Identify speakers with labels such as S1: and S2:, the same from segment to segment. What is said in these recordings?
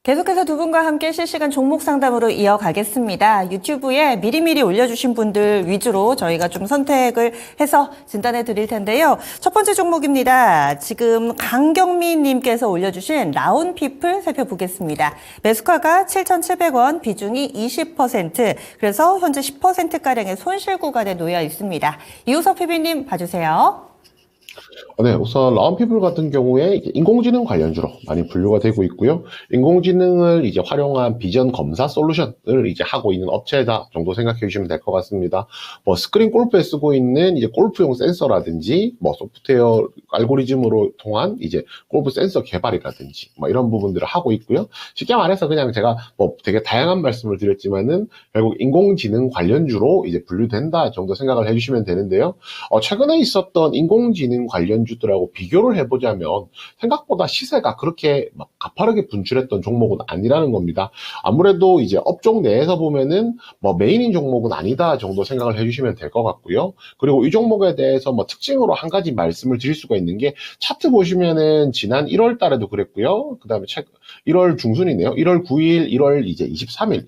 S1: 계속해서 두 분과 함께 실시간 종목 상담으로 이어가겠습니다. 유튜브에 미리미리 올려주신 분들 위주로 저희가 좀 선택을 해서 진단해 드릴 텐데요. 첫 번째 종목입니다. 지금 강경민 님께서 올려주신 라운피플 살펴보겠습니다. 매수가가 7,700원, 비중이 20%, 그래서 현재 10%가량의 손실 구간에 놓여 있습니다. 이우석 PB님 봐주세요.
S2: 네, 우선 라운피플 같은 경우에 인공지능 관련주로 많이 분류가 되고 있고요. 인공지능을 이제 활용한 비전 검사 솔루션을 이제 하고 있는 업체다 정도 생각해 주시면 될 것 같습니다. 뭐 스크린 골프에 쓰고 있는 이제 골프용 센서라든지 뭐 소프트웨어 알고리즘으로 통한 이제 골프 센서 개발이라든지 뭐 이런 부분들을 하고 있고요. 쉽게 말해서 그냥 제가 뭐 되게 다양한 말씀을 드렸지만은 결국 인공지능 관련주로 이제 분류된다 정도 생각을 해주시면 되는데요. 최근에 있었던 인공지능 관련주들하고 비교를 해보자면 생각보다 시세가 그렇게 막 가파르게 분출했던 종목은 아니라는 겁니다. 아무래도 이제 업종 내에서 보면은 뭐 메인인 종목은 아니다 정도 생각을 해주시면 될 것 같고요. 그리고 이 종목에 대해서 뭐 특징으로 한 가지 말씀을 드릴 수가 있는 게 차트 보시면은 지난 1월 달에도 그랬고요. 그 다음에 1월 중순이네요. 1월 9일, 1월 이제 23일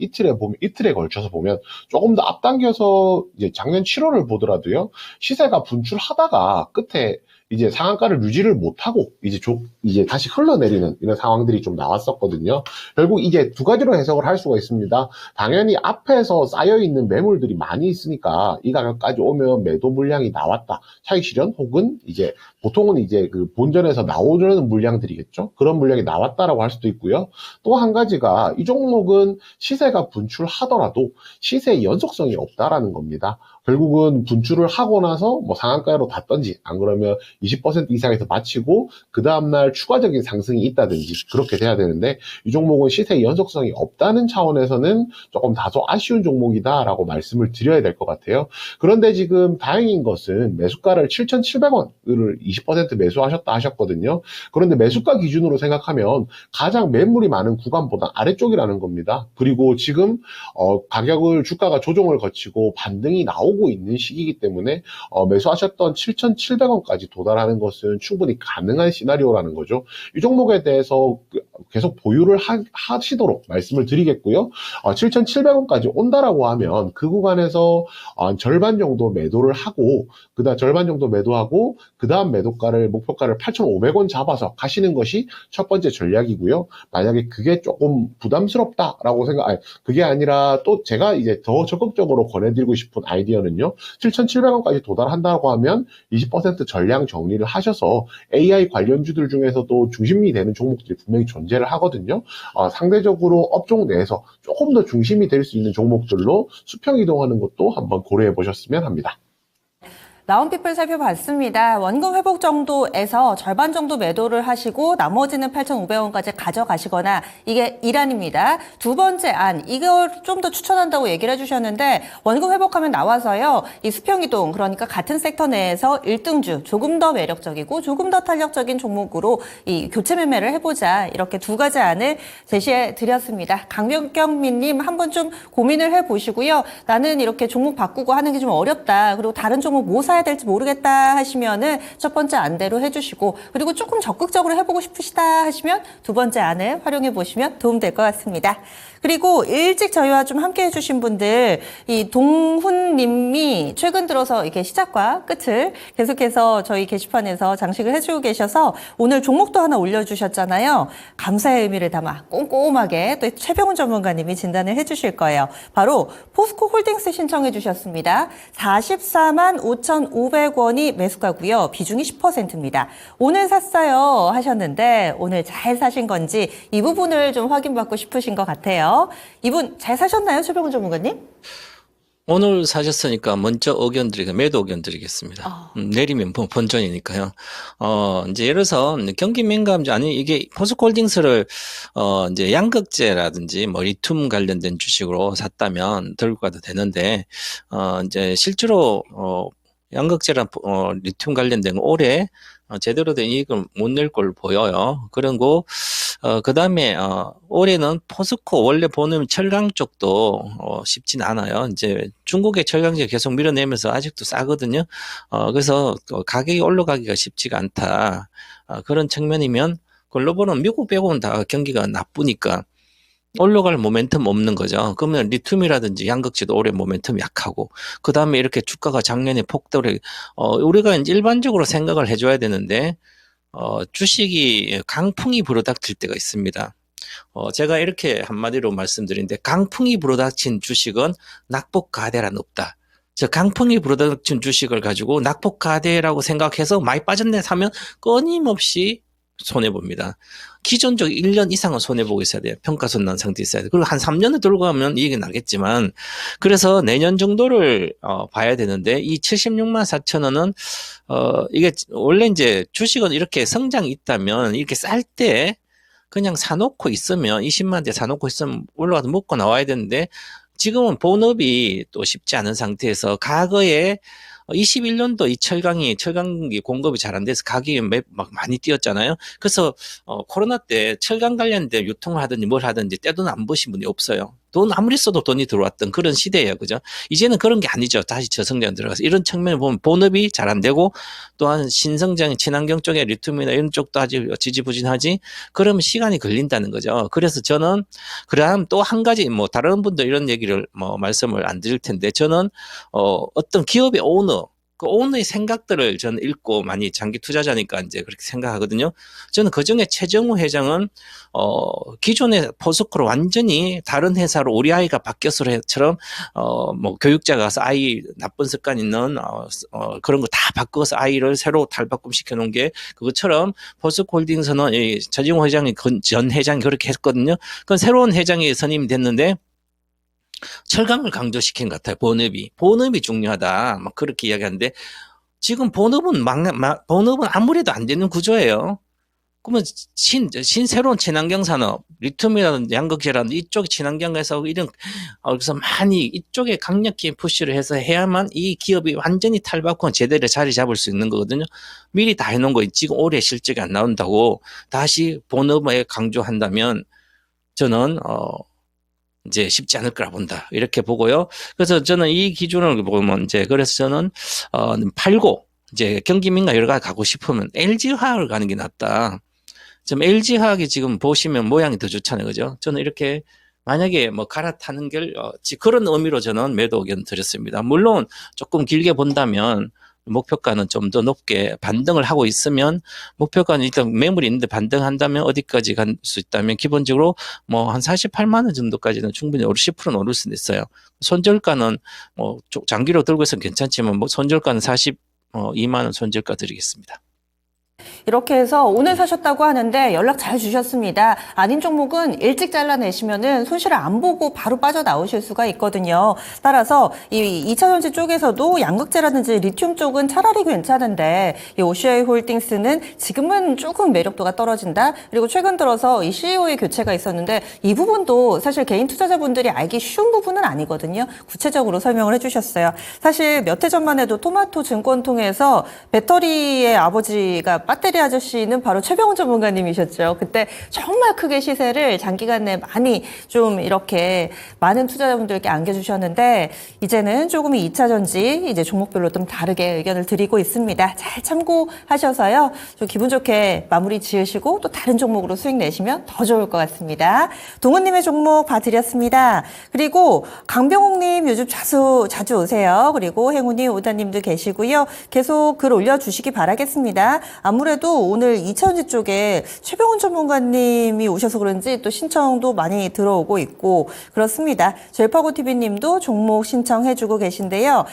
S2: 이틀에 걸쳐서 보면 조금 더 앞당겨서 이제 작년 7월을 보더라도요. 시세가 분출하다가 끝에 이제 상한가를 유지를 못하고 이제 다시 흘러내리는 이런 상황들이 좀 나왔었거든요. 결국 이제 두 가지로 해석을 할 수가 있습니다. 당연히 앞에서 쌓여있는 매물들이 많이 있으니까 이 가격까지 오면 매도 물량이 나왔다. 차익 실현 혹은 이제 보통은 이제 그 본전에서 나오는 물량들이겠죠. 그런 물량이 나왔다라고 할 수도 있고요. 또 한 가지가 이 종목은 시세가 분출하더라도 시세의 연속성이 없다라는 겁니다. 결국은 분출을 하고 나서 뭐 상한가로 닿던지 안 그러면 20% 이상에서 마치고 그 다음날 추가적인 상승이 있다든지 그렇게 돼야 되는데 이 종목은 시세의 연속성이 없다는 차원에서는 조금 다소 아쉬운 종목이다라고 말씀을 드려야 될 것 같아요. 그런데 지금 다행인 것은 매수가를 7,700원을 20% 매수하셨다 하셨거든요. 그런데 매수가 기준으로 생각하면 가장 매물이 많은 구간보다 아래쪽이라는 겁니다. 그리고 지금 가격을 주가가 조정을 거치고 반등이 나오고 있는 시기이기 때문에 매수하셨던 7,700원까지 도달하는 것은 충분히 가능한 시나리오라는 거죠. 이 종목에 대해서 계속 보유를 하시도록 말씀을 드리겠고요. 7,700원까지 온다라고 하면 그 구간에서 절반 정도 매도를 하고 그다음 절반 정도 매도하고 그다음 매도가를 목표가를 8,500원 잡아서 가시는 것이 첫 번째 전략이고요. 만약에 그게 조금 부담스럽다라고 그게 아니라 또 제가 이제 더 적극적으로 권해드리고 싶은 아이디어는요. 7,700원까지 도달한다고 하면 20% 전량 정리를 하셔서 AI 관련주들 중에서도 중심이 되는 종목들이 분명히 존재를 하거든요. 상대적으로 업종 내에서 조금 더 중심이 될 수 있는 종목들로 수평 이동하는 것도 한번 고려해 보셨으면 합니다.
S1: 라운피플 살펴봤습니다. 원금 회복 정도에서 절반 정도 매도를 하시고 나머지는 8,500원까지 가져가시거나 이게 1안입니다. 두 번째 안, 이걸 좀 더 추천한다고 얘기를 해주셨는데 원금 회복하면 나와서요. 이 수평이동, 그러니까 같은 섹터 내에서 1등주, 조금 더 매력적이고 조금 더 탄력적인 종목으로 이 교체 매매를 해보자. 이렇게 두 가지 안을 제시해 드렸습니다. 강경민님 한번 좀 고민을 해보시고요. 나는 이렇게 종목 바꾸고 하는 게 좀 어렵다. 그리고 다른 종목 뭐 사야 될지 모르겠다 하시면은 첫 번째 안대로 해주시고 그리고 조금 적극적으로 해보고 싶으시다 하시면 두 번째 안을 활용해 보시면 도움될 것 같습니다. 그리고 일찍 저희와 좀 함께 해주신 분들 이 동훈님이 최근 들어서 이렇게 시작과 끝을 계속해서 저희 게시판에서 장식을 해주고 계셔서 오늘 종목도 하나 올려주셨잖아요. 감사의 의미를 담아 꼼꼼하게 또 최병훈 전문가님이 진단을 해주실 거예요. 바로 포스코 홀딩스 신청해 주셨습니다. 44만 5,500원이 매수가고요. 비중이 10%입니다. 오늘 샀어요 하셨는데 오늘 잘 사신 건지 이 부분을 좀 확인받고 싶으신 것 같아요. 이분 잘 사셨나요, 최병훈 전문가님?
S3: 오늘 사셨으니까 먼저 매도 의견 드리겠습니다. 내리면 본전이니까요. 이제 예를 들어서 경기 민감주, 이게 포스코홀딩스를, 이제 양극재라든지 뭐 리튬 관련된 주식으로 샀다면 들고 가도 되는데, 이제 실제로, 양극재랑, 리튬 관련된 거 올해 제대로 된 이익을 못 낼 걸 보여요. 그리고 그다음에 올해는 포스코 원래 보는 철강 쪽도 쉽진 않아요. 이제 중국의 철강제 계속 밀어내면서 아직도 싸거든요. 그래서 가격이 올라가기가 쉽지가 않다. 그런 측면이면 글로벌은 미국 빼고는 다 경기가 나쁘니까 올라갈 모멘텀 없는 거죠. 그러면 리튬이라든지 양극재도 올해 모멘텀 약하고, 그 다음에 이렇게 주가가 작년에 폭등을, 우리가 이제 일반적으로 생각을 해줘야 되는데, 주식이 강풍이 불어닥칠 때가 있습니다. 제가 이렇게 한마디로 말씀드리는데, 강풍이 불어닥친 주식은 낙폭과대란 없다. 강풍이 불어닥친 주식을 가지고 낙폭과대라고 생각해서 많이 빠졌네 사면 끊임없이 손해봅니다. 기존적 1년 이상은 손해보고 있어야 돼요. 평가손 난 상태에 있어야 돼요. 그리고 한 3년을 들고 가면 이익이 나겠지만, 그래서 내년 정도를 봐야 되는데, 이 76만 4천 원은 이게 원래 이제 주식은 이렇게 성장이 있다면 이렇게 쌀 때 그냥 사놓고 있으면 20만 대 사놓고 있으면 올라가서 먹고 나와야 되는데, 지금은 본업이 또 쉽지 않은 상태에서 과거에 21년도 이 철강기 공급이 잘 안 돼서 가격이 막 많이 뛰었잖아요. 그래서 코로나 때 철강 관련된 유통을 하든지 뭘 하든지 떼돈 안 버신 분이 없어요. 돈 아무리 써도 돈이 들어왔던 그런 시대예요. 그죠? 이제는 그런 게 아니죠. 다시 저성장 들어가서. 이런 측면을 보면 본업이 잘 안 되고, 또한 신성장, 친환경 쪽에 리튬이나 이런 쪽도 아직 지지부진하지, 그러면 시간이 걸린다는 거죠. 그래서 저는, 그다음 또 한 가지, 뭐, 다른 분들 이런 얘기를 말씀을 안 드릴 텐데, 저는, 어떤 기업의 오너, 그 오너의 생각들을 저는 읽고 많이 장기 투자자니까 이제 그렇게 생각하거든요. 저는 그 중에 최정우 회장은, 기존의 포스코로 완전히 다른 회사로 우리 아이가 바뀌었을처럼, 뭐, 교육자 가서 아이 나쁜 습관 있는, 그런 거 다 바꿔서 아이를 새로 탈바꿈 시켜놓은 게, 그것처럼 포스코 홀딩스는 이 최정우 회장이, 전 회장이 그렇게 했거든요. 그건 새로운 회장이 선임이 됐는데, 철강을 강조시킨 것 같아요. 본업이 중요하다. 막 그렇게 이야기하는데, 지금 본업은 아무래도 안 되는 구조예요. 그러면 새로운 친환경 산업, 리튬이라든지 양극재라든지 이쪽 친환경에서 이런, 그래서 많이 이쪽에 강력히 푸시를 해서 해야만 이 기업이 완전히 탈바꿈 제대로 자리 잡을 수 있는 거거든요. 미리 다 해놓은 거 지금 올해 실적이 안 나온다고 다시 본업에 강조한다면 저는, 이제 쉽지 않을 거라 본다. 이렇게 보고요. 그래서 저는 이 기준을 보면 이제 그래서 저는 팔고 이제 경기민가 여러 가지 가고 싶으면 LG화학을 가는 게 낫다. 지금 LG화학이 지금 보시면 모양이 더 좋잖아요. 그죠? 저는 이렇게 만약에 뭐 갈아타는 그런 의미로 저는 매도 의견 드렸습니다. 물론 조금 길게 본다면 목표가는 좀 더 높게 반등을 하고 있으면, 목표가는 일단 매물이 있는데 반등한다면 어디까지 갈 수 있다면 기본적으로 뭐 한 48만 원 정도까지는 충분히 10%는 오를 수는 있어요. 손절가는 뭐 장기로 들고 있으면 괜찮지만 뭐 손절가는 42만 원 손절가 드리겠습니다.
S1: 이렇게 해서 오늘 사셨다고 하는데 연락 잘 주셨습니다. 아닌 종목은 일찍 잘라내시면은 손실을 안 보고 바로 빠져나오실 수가 있거든요. 따라서 이 2차전지 쪽에서도 양극재라든지 리튬 쪽은 차라리 괜찮은데, 이 OCI 홀딩스는 지금은 조금 매력도가 떨어진다. 그리고 최근 들어서 이 CEO의 교체가 있었는데 이 부분도 사실 개인 투자자분들이 알기 쉬운 부분은 아니거든요. 구체적으로 설명을 해주셨어요. 사실 몇 해 전만 해도 토마토 증권 통해서 배터리의 아버지가 배터리 아저씨는 바로 최병훈 전문가님이셨죠. 그때 정말 크게 시세를 장기간 내에 많이 좀 이렇게 많은 투자자분들께 안겨주셨는데, 이제는 조금 2차 전지 이제 종목별로 좀 다르게 의견을 드리고 있습니다. 잘 참고하셔서요. 좀 기분 좋게 마무리 지으시고 또 다른 종목으로 수익 내시면 더 좋을 것 같습니다. 동훈님의 종목 봐드렸습니다. 그리고 강병옥님 요즘 자주 오세요. 그리고 행운이 오다님도 계시고요. 계속 글 올려주시기 바라겠습니다. 아무래도 오늘 2차전지 쪽에 최병훈 전문가님이 오셔서 그런지 또 신청도 많이 들어오고 있고 그렇습니다. 젤파고TV님도 종목 신청해주고 계신데요.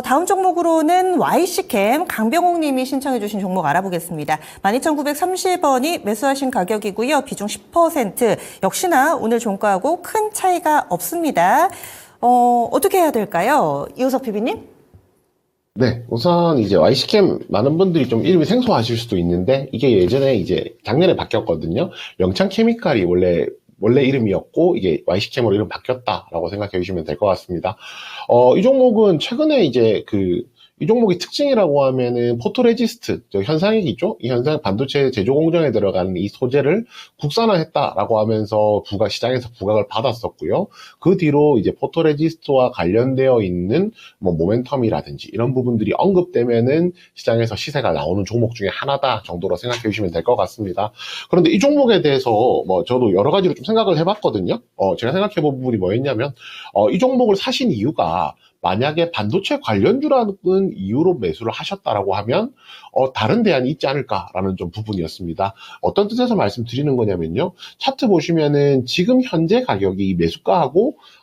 S1: 다음 종목으로는 YC캠 강병옥님이 신청해주신 종목 알아보겠습니다. 12,930원이 매수하신 가격이고요. 비중 10%. 역시나 오늘 종가하고 큰 차이가 없습니다. 어떻게 해야 될까요? 이호석 PB님?
S2: 네, 우선 이제 YC캠 많은 분들이 좀 이름이 생소하실 수도 있는데, 이게 예전에 이제 작년에 바뀌었거든요. 영창케미칼이 원래 이름이었고 이게 YC캠으로 이름 바뀌었다라고 생각해 주시면 될 것 같습니다. 이 종목은 최근에 이제 이 종목의 특징이라고 하면은 포토레지스트, 저 현상액 있죠? 이 현상 반도체 제조 공정에 들어가는 이 소재를 국산화했다라고 하면서 시장에서 부각을 받았었고요. 그 뒤로 이제 포토레지스트와 관련되어 있는 뭐 모멘텀이라든지 이런 부분들이 언급되면은 시장에서 시세가 나오는 종목 중에 하나다 정도로 생각해 주시면 될 것 같습니다. 그런데 이 종목에 대해서 뭐 저도 여러 가지로 좀 생각을 해봤거든요. 제가 생각해 본 부분이 뭐였냐면, 이 종목을 사신 이유가 만약에 반도체 관련주라는 이유로 매수를 하셨다라고 하면 다른 대안이 있지 않을까라는 좀 부분이었습니다. 어떤 뜻에서 말씀드리는 거냐면요. 차트 보시면은 지금 현재 가격이 매수가랑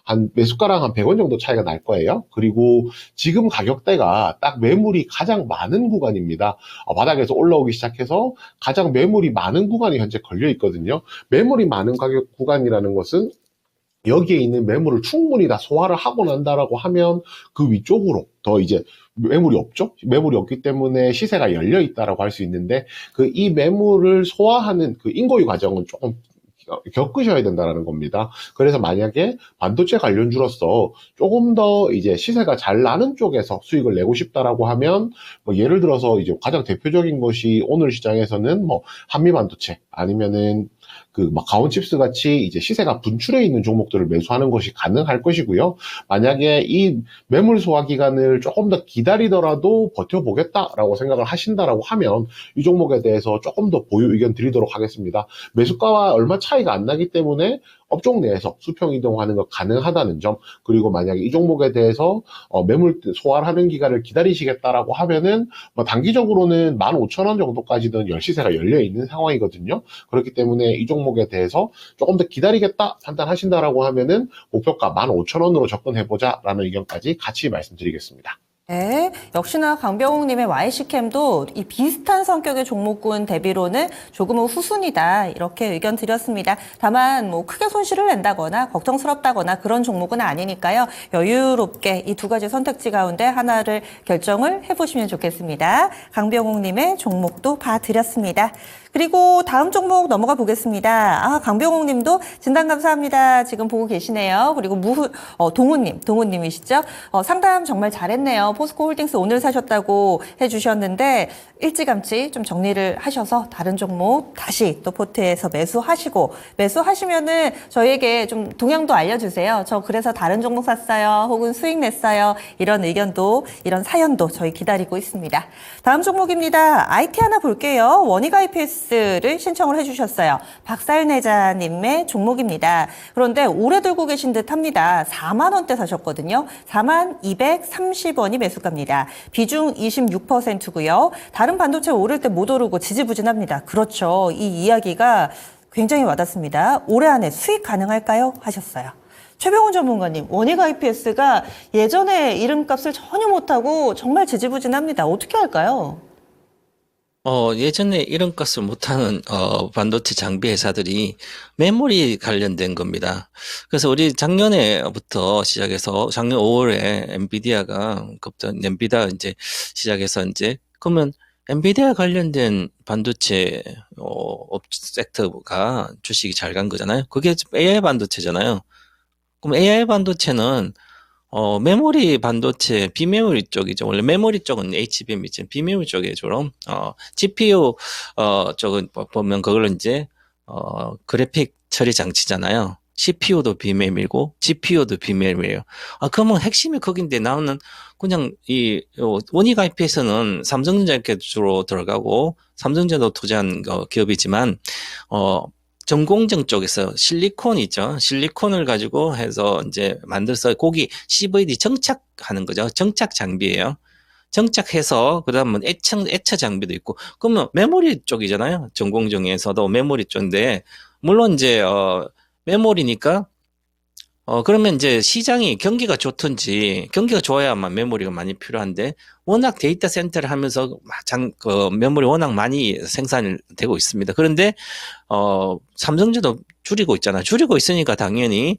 S2: 한 100원 정도 차이가 날 거예요. 그리고 지금 가격대가 딱 매물이 가장 많은 구간입니다. 바닥에서 올라오기 시작해서 가장 매물이 많은 구간이 현재 걸려 있거든요. 매물이 많은 가격 구간이라는 것은 여기에 있는 매물을 충분히 다 소화를 하고 난다라고 하면 그 위쪽으로 더 이제 매물이 없죠? 매물이 없기 때문에 시세가 열려 있다라고 할 수 있는데, 이 매물을 소화하는 그 인고유 과정은 조금 겪으셔야 된다라는 겁니다. 그래서 만약에 반도체 관련주로서 조금 더 이제 시세가 잘 나는 쪽에서 수익을 내고 싶다라고 하면, 뭐 예를 들어서 이제 가장 대표적인 것이 오늘 시장에서는 뭐 한미 반도체 아니면은 가온칩스 같이 이제 시세가 분출해 있는 종목들을 매수하는 것이 가능할 것이고요. 만약에 이 매물 소화 기간을 조금 더 기다리더라도 버텨보겠다라고 생각을 하신다라고 하면 이 종목에 대해서 조금 더 보유 의견 드리도록 하겠습니다. 매수가와 얼마 차이가 안 나기 때문에 업종 내에서 수평 이동하는 거 가능하다는 점, 그리고 만약에 이 종목에 대해서 매물 소화를 하는 기간을 기다리시겠다라고 하면은 뭐 단기적으로는 15,000원 정도까지는 시세가 열려 있는 상황이거든요. 그렇기 때문에 이 종목에 대해서 조금 더 기다리겠다 판단하신다라고 하면은 목표가 15,000원으로 접근해보자라는 의견까지 같이 말씀드리겠습니다.
S1: 네, 역시나 강병욱님의 YC캠도 이 비슷한 성격의 종목군 대비로는 조금은 후순이다 이렇게 의견 드렸습니다. 다만 뭐 크게 손실을 낸다거나 걱정스럽다거나 그런 종목은 아니니까요. 여유롭게 이 두 가지 선택지 가운데 하나를 결정을 해보시면 좋겠습니다. 강병욱님의 종목도 봐드렸습니다. 그리고 다음 종목 넘어가 보겠습니다. 강병욱 님도 진단 감사합니다. 지금 보고 계시네요. 그리고 동훈님이시죠? 상담 정말 잘했네요. 포스코 홀딩스 오늘 사셨다고 해주셨는데 일찌감치 좀 정리를 하셔서 다른 종목 다시 또 포트에서 매수하시면은 저희에게 좀 동향도 알려주세요. 저 그래서 다른 종목 샀어요. 혹은 수익 냈어요. 이런 의견도, 이런 사연도 저희 기다리고 있습니다. 다음 종목입니다. IT 하나 볼게요. 원익 IPS를 신청을 해주셨어요. 박살내자님의 종목입니다. 그런데 오래 들고 계신 듯 합니다. 4만 원대 사셨거든요. 4만 230원이 매수가입니다. 비중 26%고요. 다른 반도체 오를 때 못 오르고 지지부진합니다. 그렇죠. 이 이야기가 굉장히 와닿습니다. 올해 안에 수익 가능할까요? 하셨어요. 최병훈 전문가님, 원익 IPS가 예전에 이름값을 전혀 못하고 정말 지지부진합니다. 어떻게 할까요?
S3: 예전에 이름값을 못하는, 반도체 장비 회사들이 메모리 관련된 겁니다. 그래서 우리 작년에부터 시작해서 작년 5월에 엔비디아가 이제 시작해서 그러면 엔비디아 관련된 반도체, 섹터가 주식이 잘 간 거잖아요. 그게 AI 반도체잖아요. 그럼 AI 반도체는 메모리 반도체, 비메모리 쪽이죠. 원래 메모리 쪽은 HBM이지, 비메모리 쪽에 주로, GPU, 쪽은 보면 그걸로 이제, 그래픽 처리 장치잖아요. CPU도 비메모리고, GPU도 비메모리예요. 그러면 핵심이 거긴데 나오는 그냥 원익 IPS는 삼성전자에 주로 들어가고, 삼성전자도 투자한 기업이지만, 전공정 쪽에서 실리콘이죠. 실리콘을 가지고 해서 이제 만들어서 고기 CVD 정착하는 거죠. 정착 장비예요. 정착해서 그다음은 애처 장비도 있고. 그러면 메모리 쪽이잖아요. 전공정에서도 메모리 쪽인데 물론 이제 메모리니까 그러면 이제 시장이 경기가 좋든지, 경기가 좋아야만 메모리가 많이 필요한데, 워낙 데이터 센터를 하면서 메모리 워낙 많이 생산이 되고 있습니다. 그런데, 삼성전자도 줄이고 있잖아요. 줄이고 있으니까 당연히,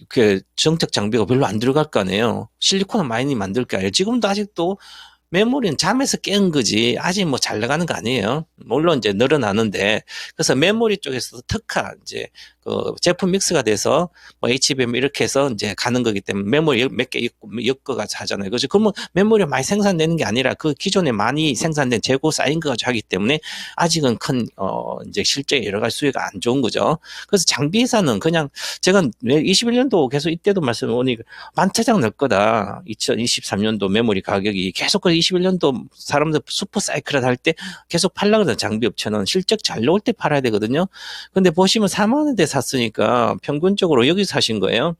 S3: 그 정책 장비가 별로 안 들어갈 거 아니에요. 실리콘은 많이 만들 거 아니에요. 지금도 아직도 메모리는 잠에서 깬 거지 아직 뭐 잘 나가는 거 아니에요. 물론 이제 늘어나는데, 그래서 메모리 쪽에서 특화 이제 그 제품 믹스가 돼서 뭐 HBM 이렇게 해서 이제 가는 거기 때문에 메모리 몇 개 엮어가 하잖아요. 그죠? 그러면 메모리 많이 생산되는 게 아니라 그 기존에 많이 생산된 재고 쌓인 거 가지고 하기 때문에 아직은 큰 이제 실제 여러 가지 수혜가 안 좋은 거죠. 그래서 장비 회사는 그냥 제가 21년도 계속 이때도 말씀드리니 만차장 날 거다. 2023년도 메모리 가격이 계속 그 21년도 사람들 슈퍼 사이클을 할 때 계속 팔라 그러는 장비 업체는 실적 잘 나올 때 팔아야 되거든요. 근데 보시면 4만 원대 샀으니까 평균적으로 여기서 사신 거예요.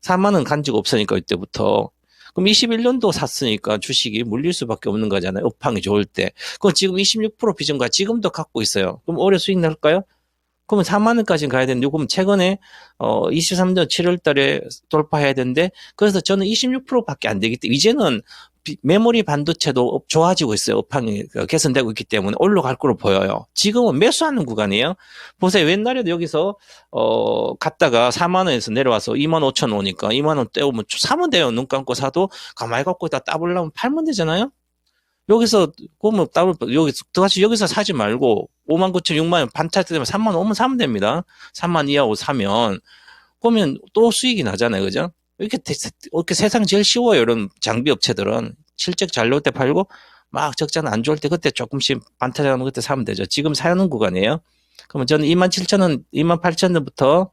S3: 4만 원 간 적 없으니까 이때부터. 그럼 21년도 샀으니까 주식이 물릴 수밖에 없는 거잖아요. 업황이 좋을 때. 그럼 지금 26% 비중가 지금도 갖고 있어요. 그럼 올해 수익 날까요? 그러면 4만 원까지는 가야 되는데, 그럼 최근에 23년 7월 달에 돌파해야 되는데, 그래서 저는 26%밖에 안 되기 때문에 이제는 메모리 반도체도 좋아지고 있어요. 업황이 개선되고 있기 때문에 올라갈 거로 보여요. 지금은 매수하는 구간이에요. 보세요. 옛날에도 여기서 갔다가 4만 원에서 내려와서 2만 5천 원 오니까 2만 원 떼오면 사면 돼요. 눈 감고 사도 가만히 갖고 있다 따블라면 팔면 되잖아요. 여기서 그러면 여기서 사지 말고 5만 9천 6만 원 반차트 되면 3만 오면 사면 됩니다. 3만 이하고 사면 그러면 또 수익이 나잖아요. 그죠? 이렇게 세상 제일 쉬워요. 이런 장비 업체들은 실적 잘 나올 때 팔고 막 적자는 안 좋을 때 그때 조금씩 반타작하면 그때 사면 되죠. 지금 사는 구간이에요. 그러면 저는 2만 7천 원, 2만 8천 원부터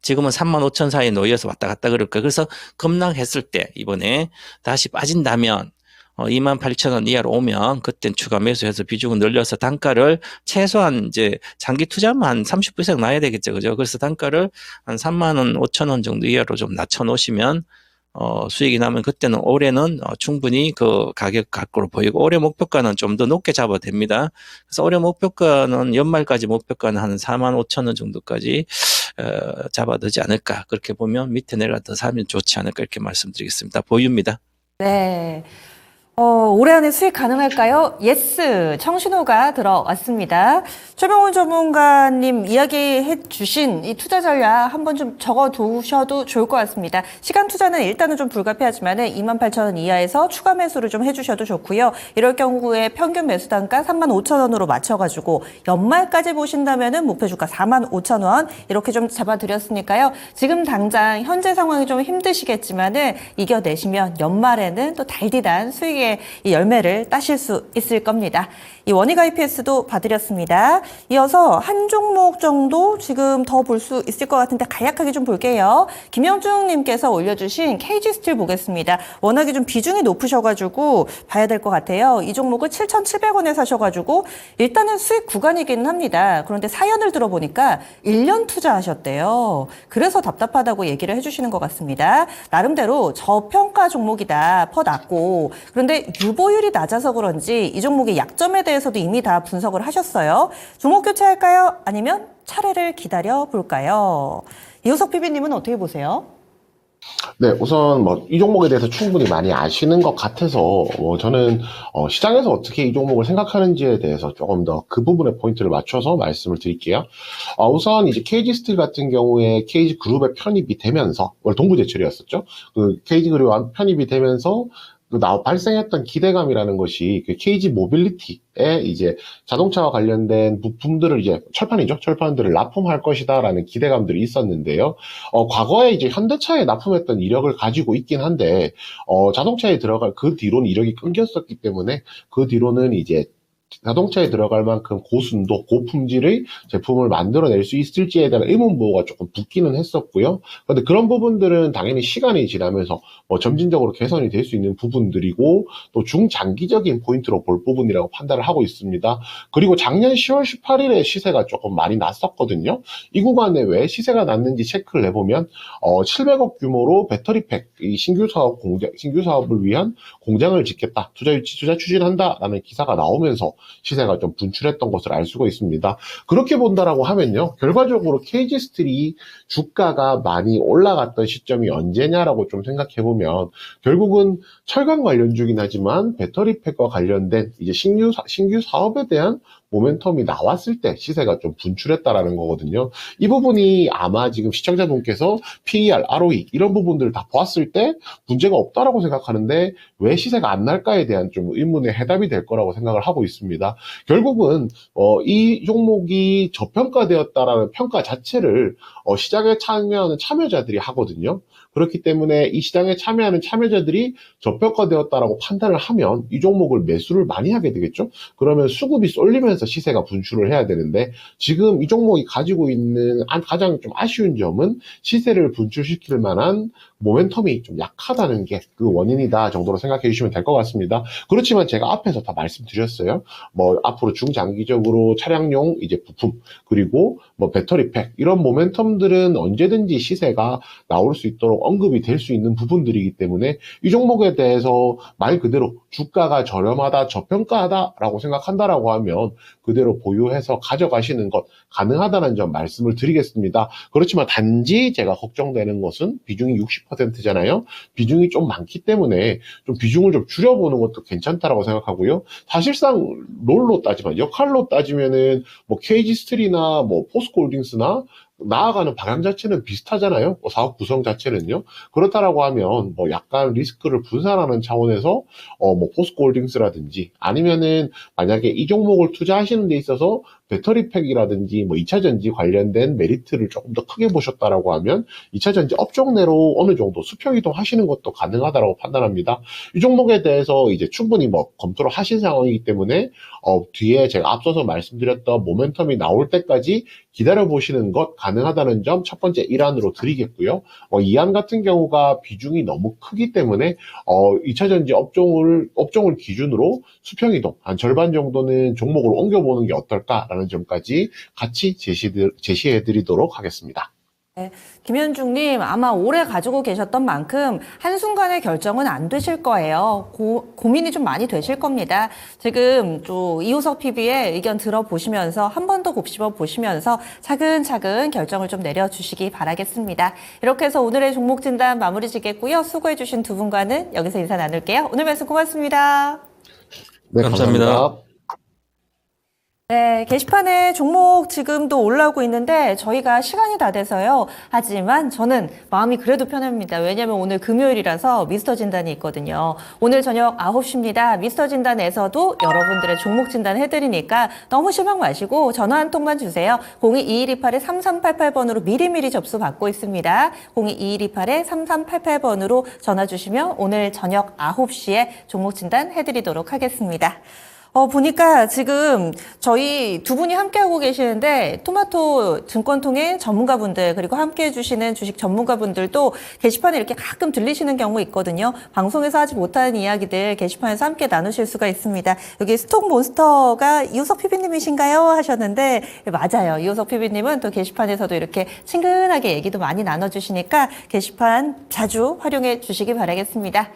S3: 지금은 3만 5천 사이에 놓여서 왔다 갔다 그럴 거예요. 그래서 급락했을 때 이번에 다시 빠진다면 2만 8천 원 이하로 오면 그땐 추가 매수해서 비중을 늘려서 단가를 최소한 이제 장기 투자만 한 30% 이상 나야 되겠죠. 그죠? 그래서 단가를 한 3만 원, 5천 원 정도 이하로 좀 낮춰 놓으시면 수익이 나면 그때는 올해는 충분히 그 가격 갖고로 보이고 올해 목표가는 좀 더 높게 잡아도 됩니다. 그래서 올해 목표가는 연말까지 목표가는 한 4만 5천 원 정도까지 잡아두지 않을까. 그렇게 보면 밑에 내려가 더 사면 좋지 않을까 이렇게 말씀드리겠습니다. 보유입니다.
S1: 네. 올해 안에 수익 가능할까요? 예스, 청신호가 들어왔습니다. 최병훈 전문가님 이야기해 주신 이 투자 전략 한번 좀 적어 두셔도 좋을 것 같습니다. 시간 투자는 일단은 좀 불가피하지만 28,000원 이하에서 추가 매수를 좀 해주셔도 좋고요. 이럴 경우에 평균 매수 단가 35,000원으로 맞춰가지고 연말까지 보신다면은 목표 주가 45,000원 이렇게 좀 잡아드렸으니까요. 지금 당장 현재 상황이 좀 힘드시겠지만은 이겨내시면 연말에는 또 달디단 수익의 이 열매를 따실 수 있을 겁니다. 이 원익 IPS도 봐드렸습니다. 이어서 한 종목 정도 지금 더 볼 수 있을 것 같은데 간략하게 좀 볼게요. 김영중님께서 올려주신 KG스틸 보겠습니다. 워낙에 좀 비중이 높으셔가지고 봐야 될 것 같아요. 이 종목을 7,700원에 사셔가지고 일단은 수익 구간이기는 합니다. 그런데 사연을 들어보니까 1년 투자하셨대요. 그래서 답답하다고 얘기를 해주시는 것 같습니다. 나름대로 저평가 종목이다. 퍼 낮고 그런데 유보율이 낮아서 그런지 이 종목의 약점에 대해서도 이미 다 분석을 하셨어요. 종목 교체할까요? 아니면 차례를 기다려 볼까요? 이호석 PB님은 어떻게 보세요?
S2: 네, 우선 이 종목에 대해서 충분히 많이 아시는 것 같아서 저는 시장에서 어떻게 이 종목을 생각하는지에 대해서 조금 더 그 부분에 포인트를 맞춰서 말씀을 드릴게요. 우선 이제 KG스틸 같은 경우에 KG그룹에 편입이 되면서 원래 동부제철이었었죠. 그 KG그룹에 편입이 되면서 발생했던 기대감이라는 것이 그 KG 모빌리티에 이제 자동차와 관련된 부품들을 이제 철판들을 납품할 것이다라는 기대감들이 있었는데요. 과거에 이제 현대차에 납품했던 이력을 가지고 있긴 한데, 자동차에 들어갈 그 뒤로는 이력이 끊겼었기 때문에 그 뒤로는 이제 자동차에 들어갈 만큼 고순도, 고품질의 제품을 만들어낼 수 있을지에 대한 의문부호가 조금 붙기는 했었고요. 그런데 그런 부분들은 당연히 시간이 지나면서 점진적으로 개선이 될 수 있는 부분들이고 또 중장기적인 포인트로 볼 부분이라고 판단을 하고 있습니다. 그리고 작년 10월 18일에 시세가 조금 많이 났었거든요. 이 구간에 왜 시세가 났는지 체크를 해보면 700억 규모로 배터리팩 신규 사업을 위한 공장을 짓겠다, 투자 추진한다라는 기사가 나오면서 시세가 좀 분출했던 것을 알 수가 있습니다. 그렇게 본다라고 하면요, 결과적으로 KG스틸이 주가가 많이 올라갔던 시점이 언제냐라고 좀 생각해보면 결국은 철강 관련주긴 하지만 배터리팩과 관련된 이제 신규 사업에 대한 모멘텀이 나왔을 때 시세가 좀 분출했다라는 거거든요. 이 부분이 아마 지금 시청자분께서 PER, ROE 이런 부분들을 다 보았을 때 문제가 없다라고 생각하는데 왜 시세가 안 날까에 대한 좀 의문의 해답이 될 거라고 생각을 하고 있습니다. 결국은 이 종목이 저평가되었다라는 평가 자체를 시장에 참여하는 참여자들이 하거든요. 그렇기 때문에 이 시장에 참여하는 참여자들이 저평가되었다라고 판단을 하면 이 종목을 매수를 많이 하게 되겠죠. 그러면 수급이 쏠리면서 시세가 분출을 해야 되는데 지금 이 종목이 가지고 있는 가장 좀 아쉬운 점은 시세를 분출시킬 만한 모멘텀이 좀 약하다는 게 그 원인이다 정도로 생각해 주시면 될 것 같습니다. 그렇지만 제가 앞에서 다 말씀드렸어요. 뭐 앞으로 중장기적으로 차량용 이제 부품 그리고 뭐 배터리팩 이런 모멘텀들은 언제든지 시세가 나올 수 있도록 언급이 될 수 있는 부분들이기 때문에 이 종목에 대해서 말 그대로 주가가 저렴하다, 저평가하다라고 생각한다라고 하면 그대로 보유해서 가져가시는 것 가능하다는 점 말씀을 드리겠습니다. 그렇지만 단지 제가 걱정되는 것은 비중이 60%잖아요. 비중이 좀 많기 때문에 좀 비중을 좀 줄여보는 것도 괜찮다라고 생각하고요. 사실상 롤로 따지면 역할로 따지면은 뭐 KG스틸이나 뭐 포스코홀딩스나 나아가는 방향 자체는 비슷하잖아요. 사업 구성 자체는요. 그렇다라고 하면 뭐 약간 리스크를 분산하는 차원에서 뭐 포스코홀딩스라든지 아니면은 만약에 이 종목을 투자하시는 데 있어서 배터리팩이라든지 뭐 2차전지 관련된 메리트를 조금 더 크게 보셨다라고 하면 2차전지 업종 내로 어느 정도 수평 이동하시는 것도 가능하다라고 판단합니다. 이 종목에 대해서 이제 충분히 뭐 검토를 하신 상황이기 때문에 뒤에 제가 앞서서 말씀드렸던 모멘텀이 나올 때까지 기다려 보시는 것 가능하다는 점 첫 번째 일환으로 드리겠고요. 2안 같은 경우가 비중이 너무 크기 때문에 2차전지 업종을 기준으로 수평 이동 한 절반 정도는 종목을 옮겨보는 게 어떨까라는 점까지 같이 제시해 드리도록 하겠습니다.
S1: 네, 김현중님 아마 오래 가지고 계셨던 만큼 한순간에 결정은 안 되실 거예요. 고민이 좀 많이 되실 겁니다. 지금 또 이호석 PB의 의견 들어보시면서 한 번 더 곱씹어 보시면서 차근차근 결정을 좀 내려주시기 바라겠습니다. 이렇게 해서 오늘의 종목 진단 마무리 짓겠고요. 수고해 주신 두 분과는 여기서 인사 나눌게요. 오늘 말씀 고맙습니다.
S2: 네,
S3: 감사합니다.
S2: 감사합니다.
S1: 네, 게시판에 종목 지금도 올라오고 있는데 저희가 시간이 다 돼서요. 하지만 저는 마음이 그래도 편합니다. 왜냐하면 오늘 금요일이라서 미스터 진단이 있거든요. 오늘 저녁 9시입니다. 미스터 진단에서도 여러분들의 종목 진단 해드리니까 너무 실망 마시고 전화 한 통만 주세요. 02-2128-3388번으로 미리미리 접수 받고 있습니다. 02-2128-3388번으로 전화 주시면 오늘 저녁 9시에 종목 진단 해드리도록 하겠습니다. 보니까 지금 저희 두 분이 함께하고 계시는데 토마토 증권통의 전문가분들 그리고 함께해 주시는 주식 전문가분들도 게시판에 이렇게 가끔 들리시는 경우 있거든요. 방송에서 하지 못하는 이야기들 게시판에서 함께 나누실 수가 있습니다. 여기 스톡몬스터가 이호석 PB님이신가요? 하셨는데 맞아요. 이호석 PB님은 또 게시판에서도 이렇게 친근하게 얘기도 많이 나눠주시니까 게시판 자주 활용해 주시기 바라겠습니다.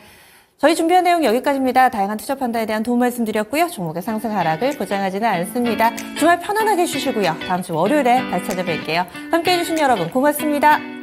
S1: 저희 준비한 내용 여기까지입니다. 다양한 투자 판단에 대한 도움 말씀드렸고요. 종목의 상승 하락을 보장하지는 않습니다. 주말 편안하게 쉬시고요. 다음 주 월요일에 다시 찾아뵐게요. 함께해 주신 여러분 고맙습니다.